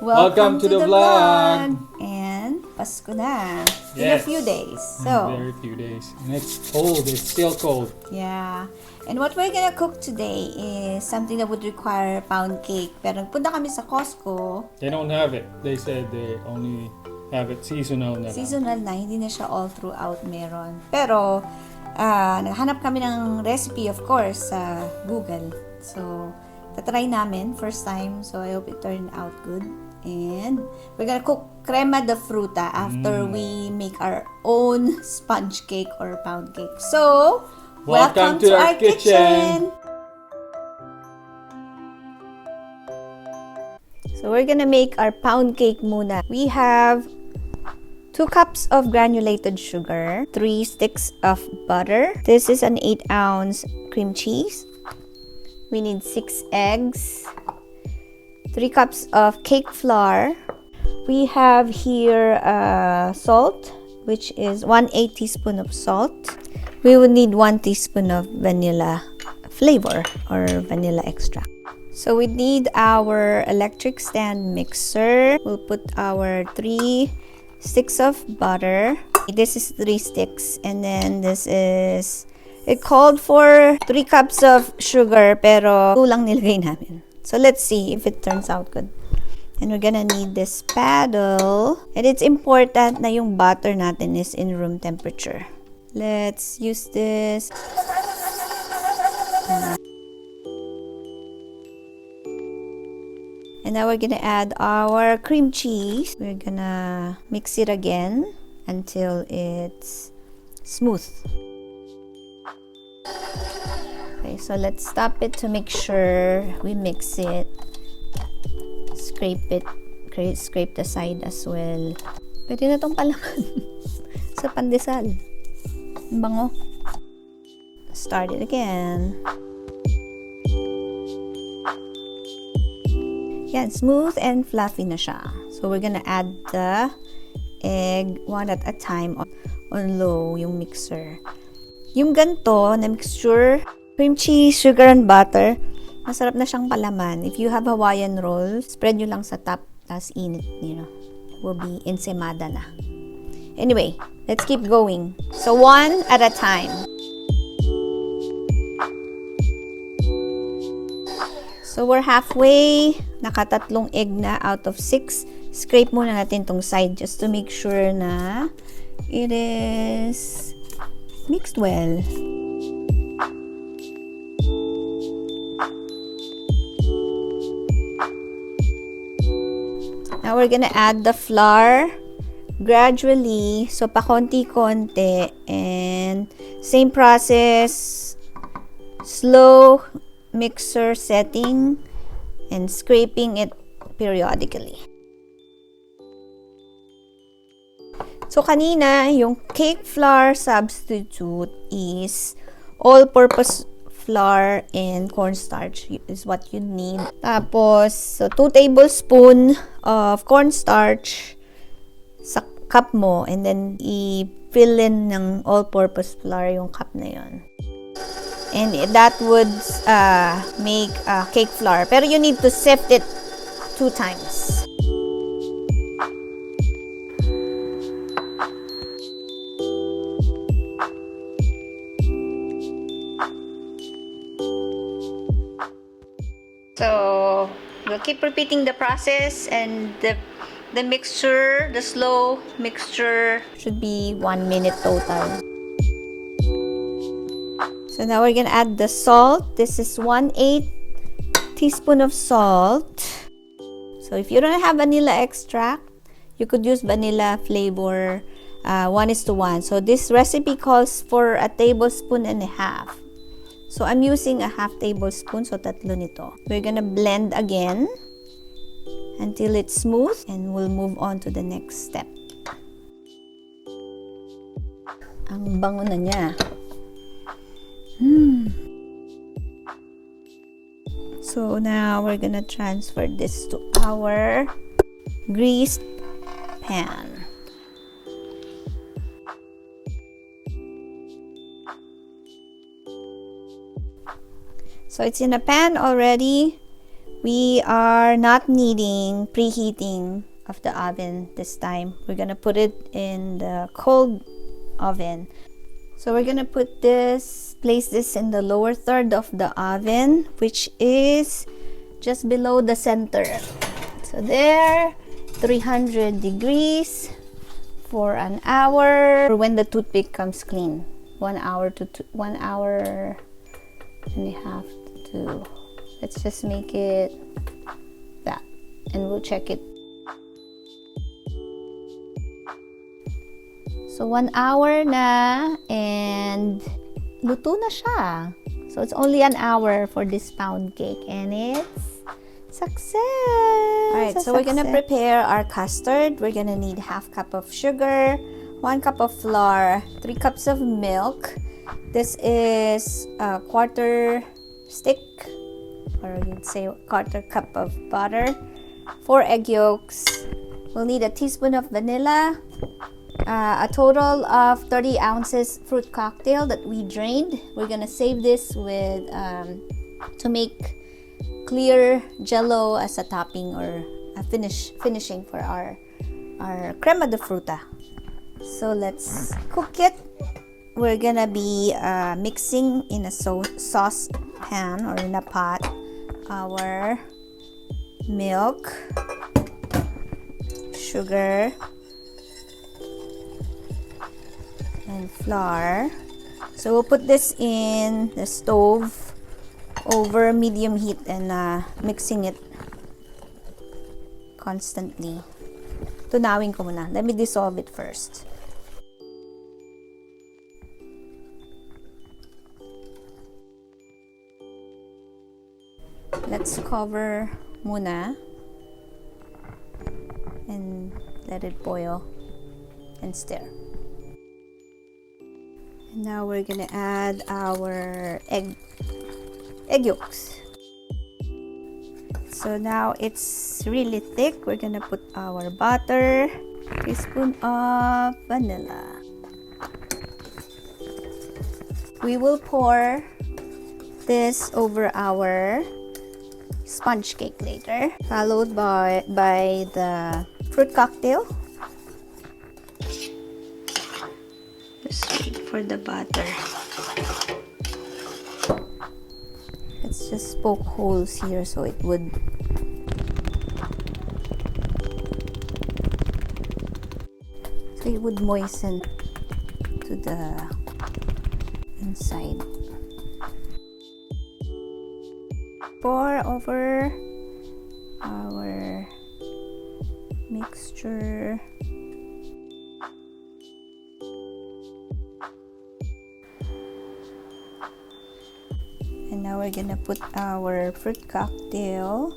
Welcome to the vlog! And Pasko na. In a Yes. few days. In So, very few days. And it's cold. It's still cold. yeah. And what we're gonna cook today is something that would require pound cake. Pero nagpunta kami sa Costco. They don't have it. They said they only have it seasonal na lang. Seasonal na, hindi na siya all throughout meron. Pero, naghanap kami ng recipe, of course, sa Google. So, tatry namin, first time. So, I hope it turned out good. And we're gonna cook crema de fruta after we make our own sponge cake or pound cake. So, welcome to our kitchen! So, we're gonna make our pound cake muna. We have 2 cups of granulated sugar, 3 sticks of butter. This is an 8-ounce cream cheese. We need 6 eggs, 3 cups of cake flour. We have here salt, which is 1/8 teaspoon of salt. We will need 1 teaspoon of vanilla flavor or vanilla extract. So we need our electric stand mixer. We'll put our 3 sticks of butter. This is 3 sticks, and then this is, it called for 3 cups of sugar, pero 2 lang nilagay namin. So let's see if it turns out good. And we're gonna need this paddle. And it's important na yung butter natin is in room temperature. Let's use this. And now we're gonna add our cream cheese. We're gonna mix it again until it's smooth. Okay, so let's stop it to make sure we mix it. Scrape it. Scrape the side as well. Pwede na itong palaman sa pandesal. Ang bango. Start it again. Yan, smooth and fluffy na siya. So we're gonna add the egg one at a time on low, yung mixer. Yung ganito na mixture, cream cheese, sugar, and butter, masarap na siyang palaman. If you have Hawaiian roll, spread nyo lang sa top, tas init, will be ensaymada na. Anyway, let's keep going. So, one at a time. So, we're halfway. Nakatatlong egg na out of 6. Scrape muna natin tong side just to make sure na it is mixed well. Now we're gonna add the flour gradually, so pa konti-konti, and same process, slow mixer setting and scraping it periodically. So kanina, yung cake flour substitute is all-purpose flour and cornstarch is what you need. Tapos, so 2 tablespoons of cornstarch sa cup mo, and then i-fill in ng all-purpose flour yung cup na yon. And that would make cake flour. Pero you need to sift it 2 times. So, we'll keep repeating the process, and the mixture, the slow mixture, should be 1 minute total. So now we're gonna add the salt. This is 1/8 teaspoon of salt. So if you don't have vanilla extract, you could use vanilla flavor 1:1. So this recipe calls for 1.5 tablespoons. So I'm using 1/2 tablespoon, so 3 nito. We're gonna blend again until it's smooth, and we'll move on to the next step. Ang bango na niya. So now we're gonna transfer this to our greased pan. So it's in a pan already. We are not needing preheating of the oven this time. We're gonna put it in the cold oven. So we're gonna place this in the lower third of the oven, which is just below the center. So there, 300 degrees for an hour. When the toothpick comes clean, 1 hour to 1 hour and a half to. Let's just make it that, and we'll check it. So 1 hour na, and luto na siya. So it's only an hour for this pound cake, and it's success. Alright, so we're gonna prepare our custard. We're gonna need 1/2 cup of sugar, 1 cup of flour, 3 cups of milk. This is a quarter stick, or you'd say quarter cup of butter, 4 egg yolks. We'll need a teaspoon of vanilla, a total of 30 ounces fruit cocktail that we drained. We're gonna save this with to make clear jello as a topping or a finishing for our crema de fruta. So let's cook it. We're gonna be mixing in a sauce pan or in a pot our milk, sugar, and flour. So we'll put this in the stove over medium heat and mixing it constantly. Tunawin ko muna. Let me dissolve it first. Let's cover muna and let it boil and stir. And now we're gonna add our egg yolks. So now it's really thick. We're gonna put our butter, a teaspoon of vanilla. We will pour this over our sponge cake later, followed by the fruit cocktail. Just wait for the butter. Let's just poke holes here so it would moisten to the inside. Pour over our mixture. And now we're gonna put our fruit cocktail